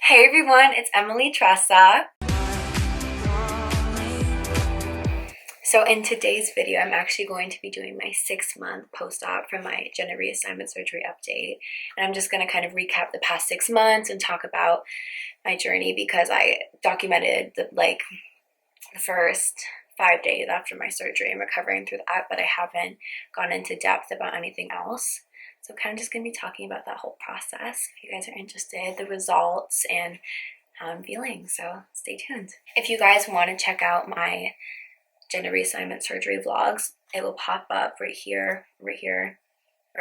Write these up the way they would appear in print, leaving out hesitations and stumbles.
Hey everyone, it's Emily Tressa. So in today's video, I'm actually going to be doing my 6-month post-op from my gender reassignment surgery update. And I'm just going to kind of recap the past 6 months and talk about my journey because I documented the first 5 days after my surgery and recovering through that, but I haven't gone into depth about anything else. So kind of just going to be talking about that whole process. If you guys are interested, the results, and how I'm feeling, so stay tuned. If you guys want to check out my gender reassignment surgery vlogs, it will pop up right here, wherever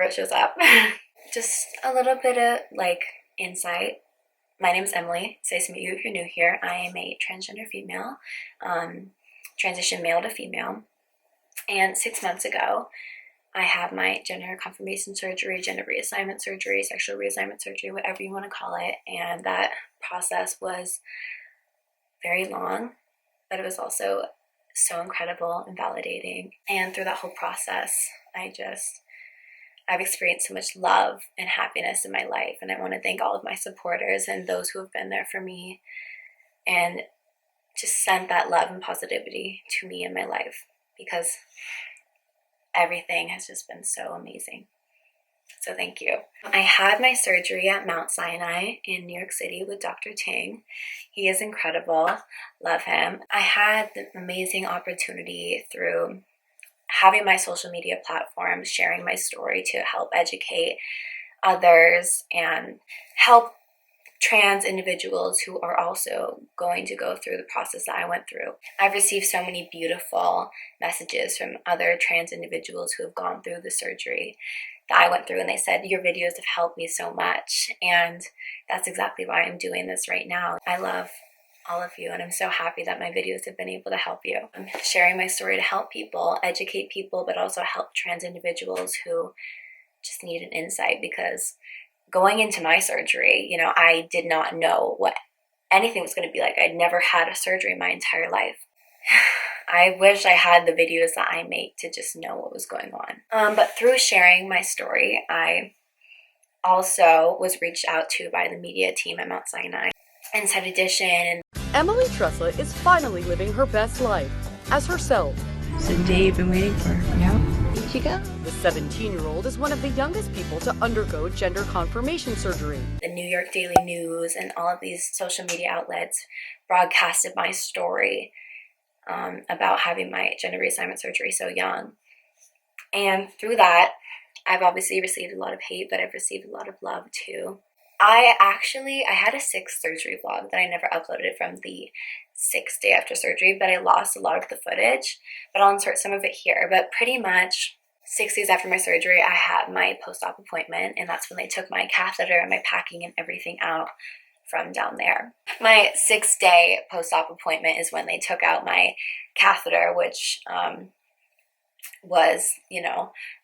it shows up. Just a little bit of insight. My name is Emily. It's nice to meet you if you're new here. I am a transgender female, transition male to female, and 6 months ago I had my gender confirmation surgery, gender reassignment surgery, sexual reassignment surgery, whatever you want to call it. And that process was very long, but it was also so incredible and validating. And through that whole process, I've experienced so much love and happiness in my life. And I want to thank all of my supporters and those who have been there for me and just sent that love and positivity to me in my life, because everything has just been so amazing. So thank you. I had my surgery at Mount Sinai in New York City with Dr. Ting. He is incredible. Love him. I had the amazing opportunity through having my social media platforms, sharing my story to help educate others and help trans individuals who are also going to go through the process that I went through. I've received so many beautiful messages from other trans individuals who have gone through the surgery that I went through, and they said, your videos have helped me so much. And that's exactly why I'm doing this right now. I love all of you, and I'm so happy that my videos have been able to help you. I'm sharing my story to help people, educate people, but also help trans individuals who just need an insight, because going into my surgery, I did not know what anything was going to be like. I'd never had a surgery in my entire life. I wish I had the videos that I make to just know what was going on. But through sharing my story, I also was reached out to by the media team at Mount Sinai, Inside Edition. Emily Tressa is finally living her best life as herself. It's the day you've been waiting for. Yeah. Here she goes. The 17-year-old is one of the youngest people to undergo gender confirmation surgery. The New York Daily News and all of these social media outlets broadcasted my story about having my gender reassignment surgery so young. And through that, I've obviously received a lot of hate, but I've received a lot of love too. I had a 6th surgery vlog that I never uploaded from the 6th day after surgery, but I lost a lot of the footage, but I'll insert some of it here. But pretty much 6 days after my surgery, I had my post-op appointment, and that's when they took my catheter and my packing and everything out from down there. My 6th day post-op appointment is when they took out my catheter, which was,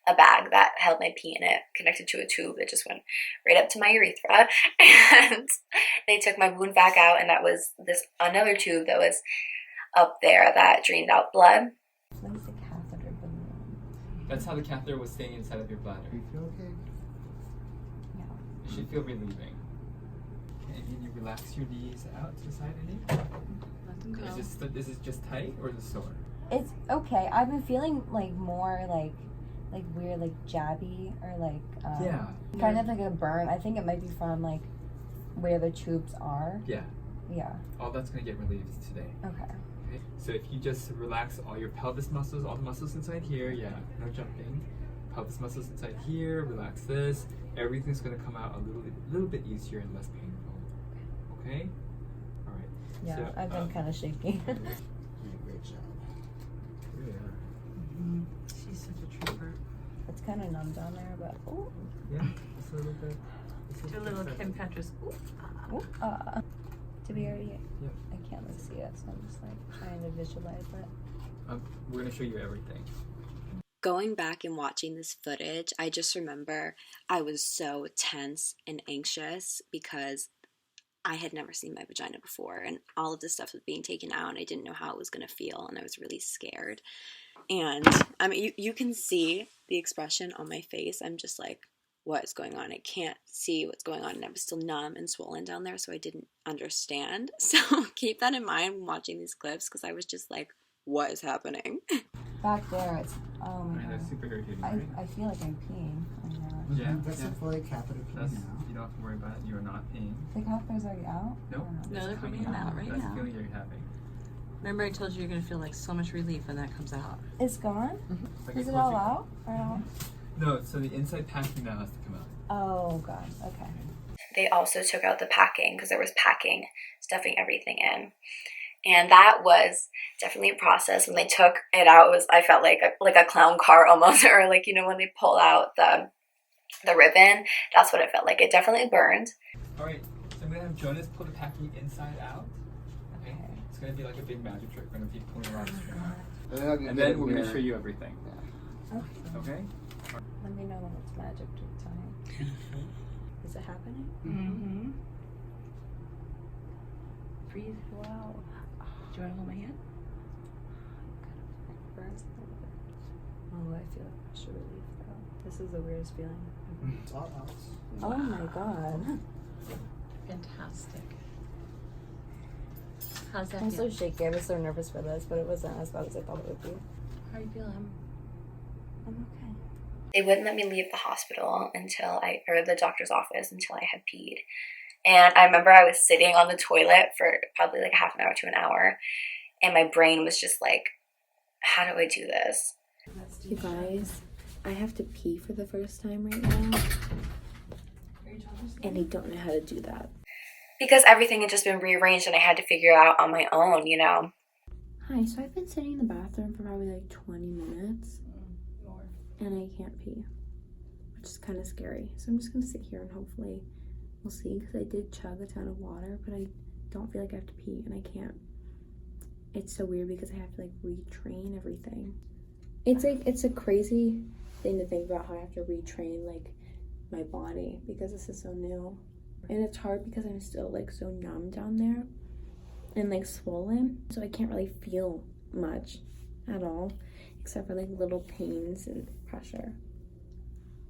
a bag that held my pee in it, connected to a tube that just went right up to my urethra. And they took my wound back out, and that was another tube that was up there that drained out blood. When's the catheter been moved? That's how the catheter was staying inside of your bladder. Do you feel okay? Yeah. It should feel relieving. And can you relax your knees out to the side of it? Is it just tight or is it sore? It's okay. I've been feeling more like weird, jabby, or Yeah. kind of like a burn. I think it might be from where the tubes are. Yeah. Yeah. All that's gonna get relieved today. Okay. Okay. So if you just relax all your pelvis muscles, all the muscles inside here, yeah, no jumping. Pelvis muscles inside here, relax this. Everything's gonna come out a little bit easier and less painful. Okay? Alright. Yeah, So, I've been kind of shaky. You did a great job. Really are. She's such a trooper. It's kind of numb down there, but oh. Yeah, just a little bit. Do a little Kim Petras. To be already. Yep. I can't really see it, so I'm just trying to visualize it. We're gonna show you everything. Going back and watching this footage, I just remember I was so tense and anxious because I had never seen my vagina before, and all of this stuff was being taken out, and I didn't know how it was going to feel, and I was really scared. And I mean, you can see the expression on my face. I'm just like, what is going on. I can't see what's going on, and I was still numb and swollen down there, so I didn't understand. So keep that in mind when watching these clips, because I was just like, what is happening? Back there, it's, oh my That's god. super irritating, right? I feel like I'm peeing. Oh my god. Yeah, That's yeah. a fully catheter pee That's, now. you don't have to worry about it. You are not peeing. The catheter's already out? Nope. Or No, they're It's coming bringing it out right That's now. the feeling you're having. Remember I told you you're going to feel like so much relief when that comes out. It's gone? It's like Is a it all closing- out? Or not? No, so the inside packing now has to come out. Oh god, okay. They also took out the packing because there was packing, stuffing everything in. And that was definitely a process. When they took it out, it was, I felt like a clown car almost, or like, you know, when they pull out the ribbon, that's what it felt like. It definitely burned. All right, so I'm gonna have Jonas pull the packing inside out. Okay. It's gonna be like a big magic trick. We're gonna be pulling around the string. And then we're gonna show you everything. Okay. Okay? Let me know when it's magic trick time. Is it happening? Mm-hmm. Breathe, wow. Do you want to hold my hand? It burns a little bit. Oh, I feel pressure relief though. This is the weirdest feeling. It's all out. Oh my god. Fantastic. How's that I'm feel? so shaky. I was so nervous for this, but it wasn't as bad as I thought it would be. How are you feeling? I'm okay. They wouldn't let me leave the hospital or the doctor's office until I had peed. And I remember I was sitting on the toilet for probably like half an hour to an hour, and my brain was just like, how do I do this? You guys, I have to pee for the first time right now. And I don't know how to do that. Because everything had just been rearranged and I had to figure it out on my own, you know? Hi, so I've been sitting in the bathroom for probably like 20 minutes. And I can't pee, which is kind of scary. So I'm just gonna sit here and hopefully we'll see, because I did chug a ton of water, but I don't feel like I have to pee and I can't. It's so weird because I have to like retrain everything. It's a crazy thing to think about, how I have to retrain like my body because this is so new. And it's hard because I'm still like so numb down there and like swollen, so I can't really feel much at all, except for like little pains and pressure.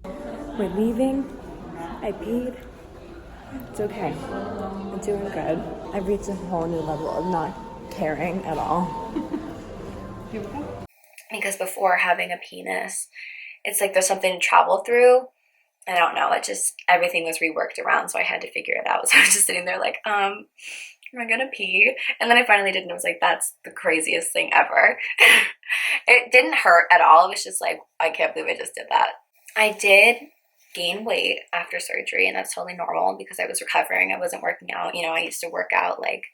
We're leaving. I peed. It's okay. I'm doing good. I've reached a whole new level of not caring at all. Because before having a penis, it's like there's something to travel through. I don't know, it just, everything was reworked around, so I had to figure it out. So I was just sitting there like, am I gonna pee? And then I finally did, and I was like, that's the craziest thing ever. It didn't hurt at all. It was just like, I can't believe I just did that. I did gain weight after surgery, and that's totally normal because I was recovering. I wasn't working out. You know, I used to work out like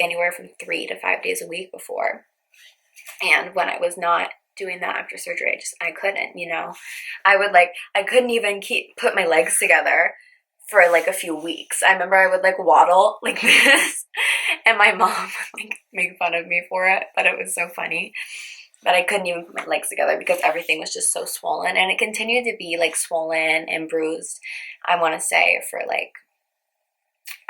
anywhere from 3 to 5 days a week before. And when I was not doing that after surgery, I couldn't, you know. I couldn't even put my legs together for like a few weeks. I remember I would like waddle like this, and my mom would like make fun of me for it, but it was so funny. But I couldn't even put my legs together because everything was just so swollen, and it continued to be like swollen and bruised, I want to say, for like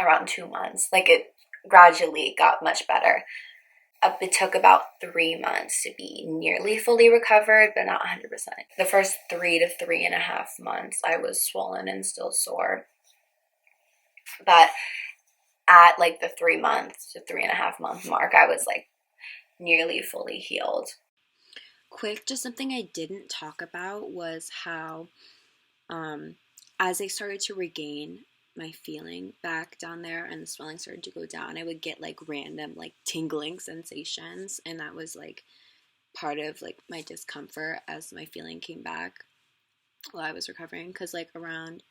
around 2 months. Like it gradually got much better. It took about 3 months to be nearly fully recovered, but not 100%. The first 3 to 3.5 months, I was swollen and still sore. But at like the 3 months to 3.5 month mark, I was like nearly fully healed. Quick, just something I didn't talk about was how, as I started to regain my feeling back down there and the swelling started to go down, I would get like random like tingling sensations, and that was like part of like my discomfort as my feeling came back while I was recovering. Because like around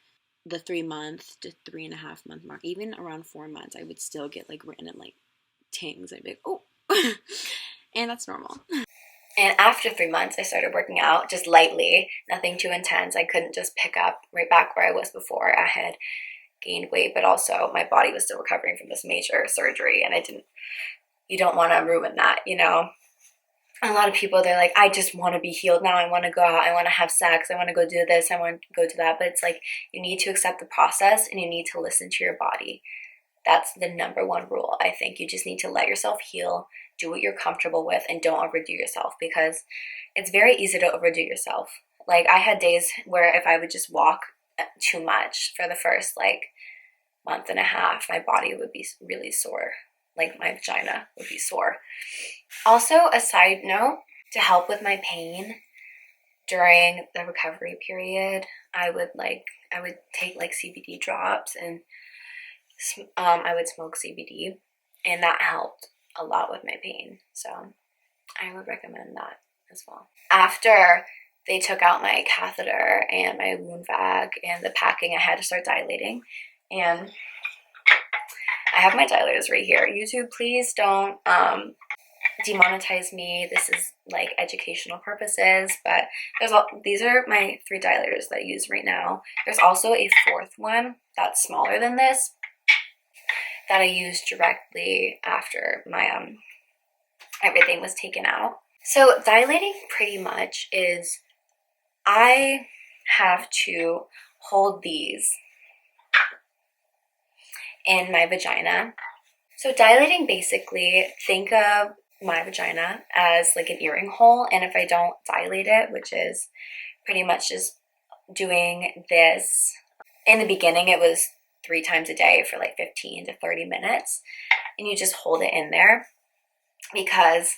the 3 month to 3.5 month mark, even around 4 months, I would still get like random like tings. I'd be like, oh. And that's normal. And after 3 months, I started working out just lightly, nothing too intense. I couldn't just pick up right back where I was before. I had gained weight, but also my body was still recovering from this major surgery, and you don't want to ruin that, you know. A lot of people, they're like, I just want to be healed now. I want to go out. I want to have sex. I want to go do this. I want to go do that. But it's like, you need to accept the process and you need to listen to your body. That's the number one rule. I think you just need to let yourself heal, do what you're comfortable with, and don't overdo yourself, because it's very easy to overdo yourself. Like, I had days where if I would just walk too much for the first like month and a half, my body would be really sore. Like, my vagina would be sore. Also, a side note, to help with my pain during the recovery period, I would take like CBD drops, and I would smoke CBD, and that helped a lot with my pain. So I would recommend that as well. After they took out my catheter and my wound vac and the packing, I had to start dilating, and I have my dilators right here. YouTube, please don't demonetize me. This is like educational purposes, but these are my 3 dilators that I use right now. There's also a 4th one that's smaller than this that I used directly after my everything was taken out. So dilating pretty much is, I have to hold these in my vagina. So dilating, basically, think of my vagina as like an earring hole, and if I don't dilate it, which is pretty much just doing this, in the beginning it was 3 times a day for like 15 to 30 minutes, and you just hold it in there, because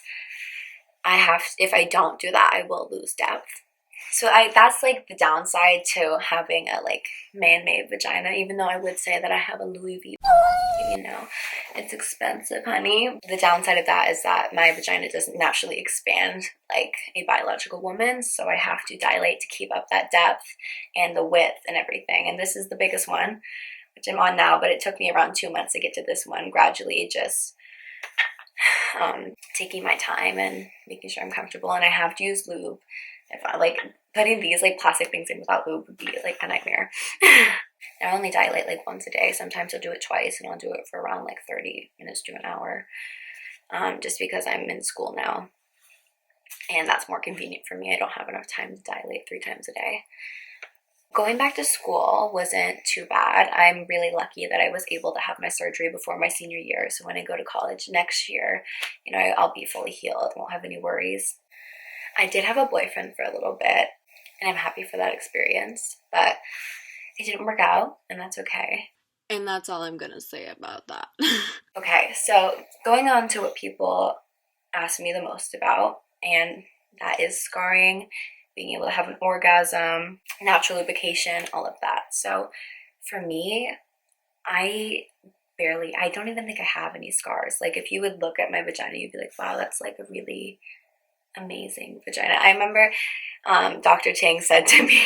if I don't do that, I will lose depth. So that's like the downside to having a like man-made vagina, even though I would say that I have a Louis V, you know, it's expensive, honey. The downside of that is that my vagina doesn't naturally expand like a biological woman's, so I have to dilate to keep up that depth and the width and everything. And this is the biggest one, which I'm on now, but it took me around 2 months to get to this one, gradually just taking my time and making sure I'm comfortable. And I have to use lube. If I like putting these like plastic things in without lube would be like a nightmare. I only dilate like once a day. Sometimes I'll do it twice, and I'll do it for around like 30 minutes to an hour, just because I'm in school now, and that's more convenient for me. I don't have enough time to dilate 3 times a day. Going back to school wasn't too bad. I'm really lucky that I was able to have my surgery before my senior year, so when I go to college next year, you know, I'll be fully healed, won't have any worries. I did have a boyfriend for a little bit, and I'm happy for that experience, but it didn't work out, and that's okay. And that's all I'm gonna say about that. Okay, so going on to what people ask me the most about, and that is scarring, being able to have an orgasm, natural lubrication, all of that. So for me, I don't even think I have any scars. Like, if you would look at my vagina, you'd be like, wow, that's like a really amazing vagina. I remember Dr. Chang said to me,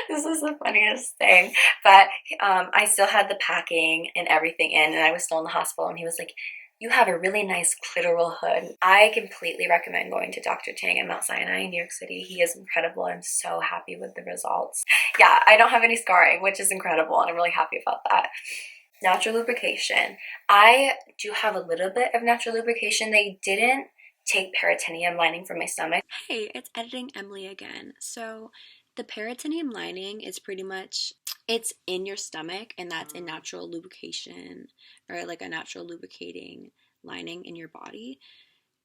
this is the funniest thing, but I still had the packing and everything in, and I was still in the hospital, and he was like, you have a really nice clitoral hood. I completely recommend going to Dr. Chang in Mount Sinai in New York City. He is incredible. I'm so happy with the results. Yeah, I don't have any scarring, which is incredible, and I'm really happy about that. Natural lubrication. I do have a little bit of natural lubrication. They didn't take peritoneum lining from my stomach. Hey, it's Editing Emily again. So the peritoneum lining is pretty much, it's in your stomach, and that's a natural lubrication, or like a natural lubricating lining in your body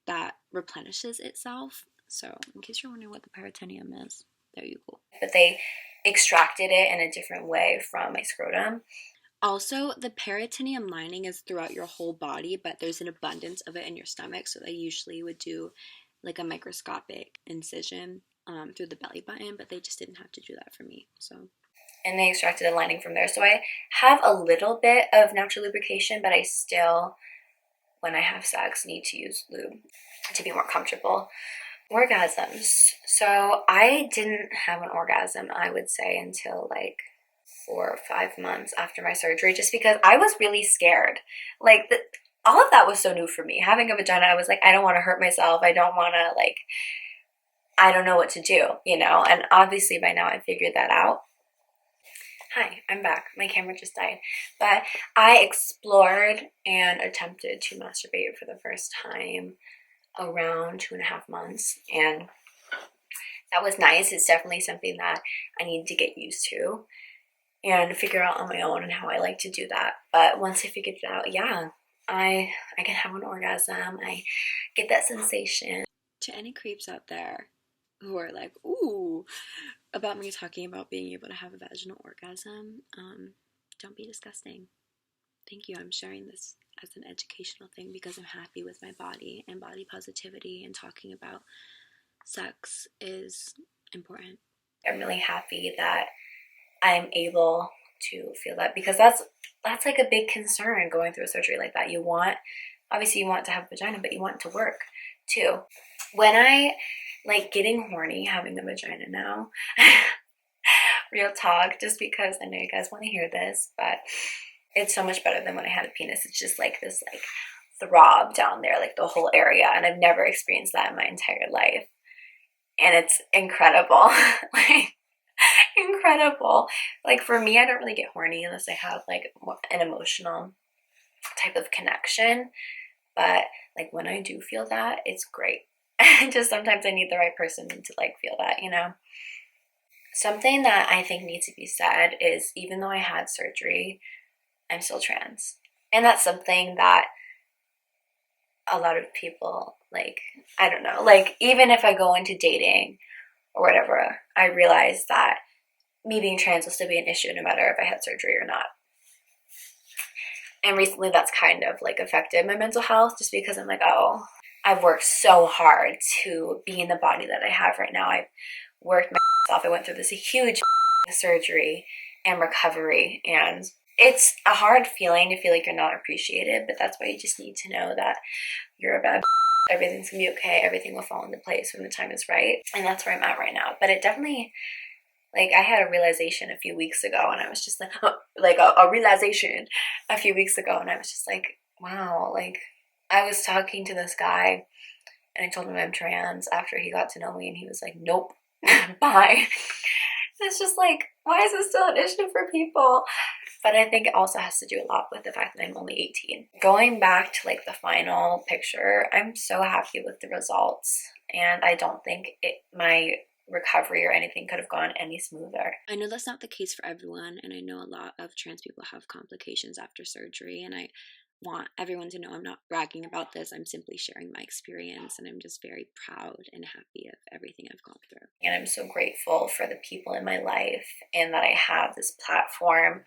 that replenishes itself. So in case you're wondering what the peritoneum is, there you go. But they extracted it in a different way from my scrotum. Also, the peritoneum lining is throughout your whole body, but there's an abundance of it in your stomach, so they usually would do like a microscopic incision through the belly button, but they just didn't have to do that for me. So, and they extracted a lining from there. So I have a little bit of natural lubrication, but I still, when I have sex, need to use lube to be more comfortable. Orgasms. So I didn't have an orgasm, I would say, until like 4 or 5 months after my surgery, just because I was really scared. Like, all of that was so new for me. Having a vagina, I was like, I don't want to hurt myself. I don't want to, like, I don't know what to do, you know? And obviously by now I figured that out. Hi, I'm back. My camera just died. But I explored and attempted to masturbate for the first time around 2.5 months. And that was nice. It's definitely something that I need to get used to and figure out on my own and how I like to do that. But once I figured it out, yeah, I can have an orgasm. I get that sensation. to any creeps out there, who are like, ooh, about me talking about being able to have a vaginal orgasm, don't be disgusting. Thank you. I'm sharing this as an educational thing because I'm happy with my body, and body positivity and talking about sex is important. I'm really happy that I'm able to feel that, because that's like a big concern going through a surgery like that. You want to have a vagina, but you want it to work too. When I like getting horny having the vagina now, real talk, just because I know you guys want to hear this, but it's so much better than when I had a penis. It's just like this like throb down there, like the whole area, and I've never experienced that in my entire life, and it's incredible. Like incredible. Like for me, I don't really get horny unless I have like an emotional type of connection, but like when I do feel that, it's great. Just sometimes I need the right person to like feel that, you know. Something that I think needs to be said is, even though I had surgery, I'm still trans. And that's something that a lot of people, like, I don't know, like even if I go into dating or whatever, I realize that me being trans will still be an issue no matter if I had surgery or not. And recently that's kind of like affected my mental health, just because I'm like, oh, I've worked so hard to be in the body that I have right now. I've worked my off. I went through this huge surgery and recovery, and it's a hard feeling to feel like you're not appreciated, but that's why you just need to know that you're a bad everything's gonna be okay, everything will fall into place when the time is right. And that's where I'm at right now. But it definitely, like, I had a realization a few weeks ago, and I was just like, a realization a few weeks ago, and I was just like, wow, like, I was talking to this guy, and I told him I'm trans after he got to know me, and he was like, nope, bye. It's just like, why is this still an issue for people? But I think it also has to do a lot with the fact that I'm only 18. Going back to like the final picture, I'm so happy with the results, and I don't think my recovery or anything could have gone any smoother. I know that's not the case for everyone, and I know a lot of trans people have complications after surgery, and I want everyone to know I'm not bragging about this. I'm simply sharing my experience, and I'm just very proud and happy of everything I've gone through. And I'm so grateful for the people in my life, and that I have this platform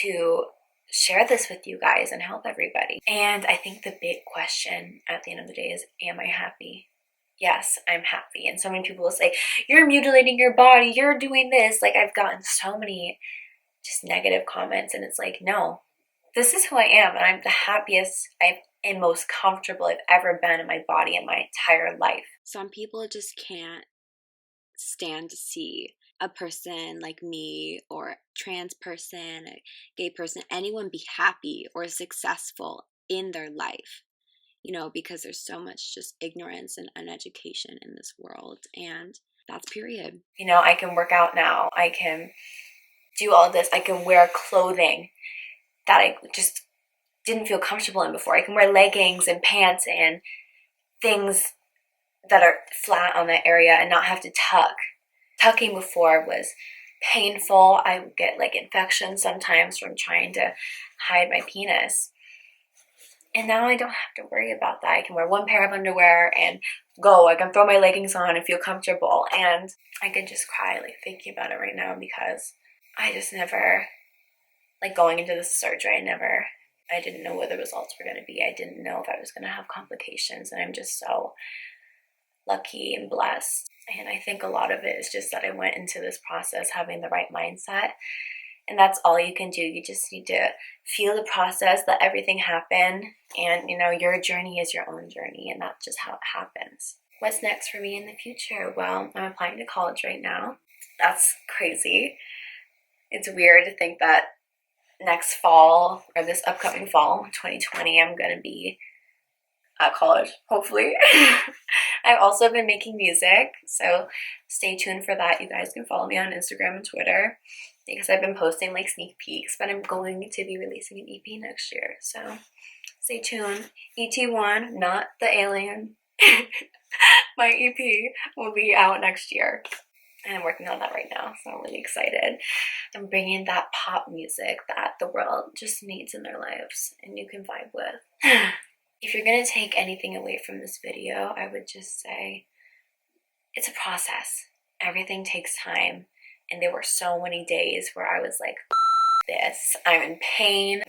to share this with you guys and help everybody. And I think the big question at the end of the day is, am I happy? Yes, I'm happy. And so many people will say, you're mutilating your body, you're doing this. Like, I've gotten so many just negative comments, and it's like, no, this is who I am, and I'm the happiest and most comfortable I've ever been in my body in my entire life. Some people just can't stand to see a person like me, or a trans person, a gay person, anyone be happy or successful in their life, you know, because there's so much just ignorance and uneducation in this world, and that's period. You know, I can work out now, I can do all this, I can wear clothing that I just didn't feel comfortable in before. I can wear leggings and pants and things that are flat on that area and not have to tuck. Tucking before was painful. I would get like infections sometimes from trying to hide my penis. And now I don't have to worry about that. I can wear one pair of underwear and go. I can throw my leggings on and feel comfortable. And I can just cry like thinking about it right now, because I just never, like going into this surgery, I didn't know what the results were going to be. I didn't know if I was going to have complications. And I'm just so lucky and blessed. And I think a lot of it is just that I went into this process having the right mindset. And that's all you can do. You just need to feel the process, let everything happen. And, you know, your journey is your own journey, and that's just how it happens. What's next for me in the future? Well, I'm applying to college right now. That's crazy. It's weird to think that next fall, or this upcoming fall, 2020, I'm going to be at college, hopefully. I've also been making music, so stay tuned for that. You guys can follow me on Instagram and Twitter, because I've been posting like sneak peeks, but I'm going to be releasing an EP next year, so stay tuned. ET1, not the alien. My EP will be out next year, and I'm working on that right now, so I'm really excited. I'm bringing that pop music that the world just needs in their lives, and you can vibe with. If you're going to take anything away from this video, I would just say it's a process. Everything takes time. And there were so many days where I was like, this, I'm in pain,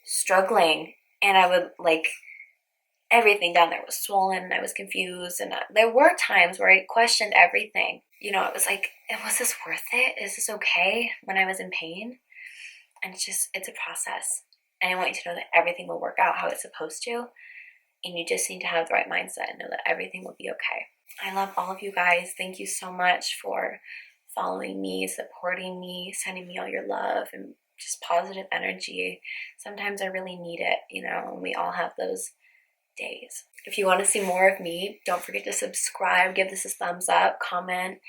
struggling. And I would like, everything down there was swollen and I was confused. And there were times where I questioned everything. You know, it was like, was this worth it? Is this okay when I was in pain? And it's a process. And I want you to know that everything will work out how it's supposed to. And you just need to have the right mindset and know that everything will be okay. I love all of you guys. Thank you so much for following me, supporting me, sending me all your love and just positive energy. Sometimes I really need it, you know, and we all have those days. If you want to see more of me, don't forget to subscribe, give this a thumbs up, comment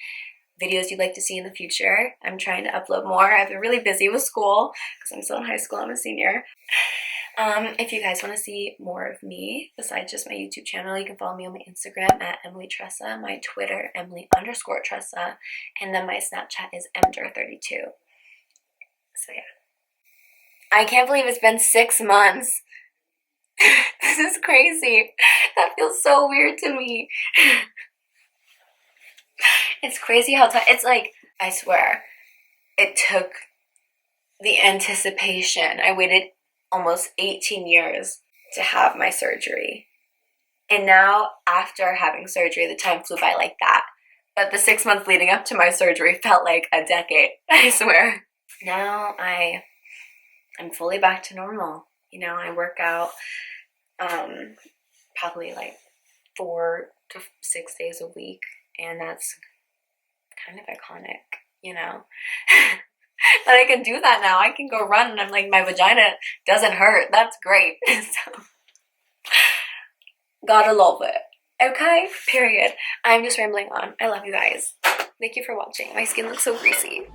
videos you'd like to see in the future. I'm trying to upload more. I've been really busy with school because I'm still in high school. I'm a senior. If you guys want to see more of me besides just my YouTube channel, you can follow me on my Instagram at Emily Tressa, my Twitter Emily_Tressa, and then my Snapchat is Emder32. So yeah, I can't believe it's been 6 months. This is crazy. That feels so weird to me. It's crazy how time. It's like, I swear, it took the anticipation. I waited almost 18 years to have my surgery. And now, after having surgery, the time flew by like that. But the 6 months leading up to my surgery felt like a decade, I swear. Now I'm fully back to normal. You know, I work out probably like 4 to 6 days a week. And that's kind of iconic, you know? That I can do that now. I can go run and I'm like, my vagina doesn't hurt. That's great. So, gotta love it. Okay? Period. I'm just rambling on. I love you guys. Thank you for watching. My skin looks so greasy.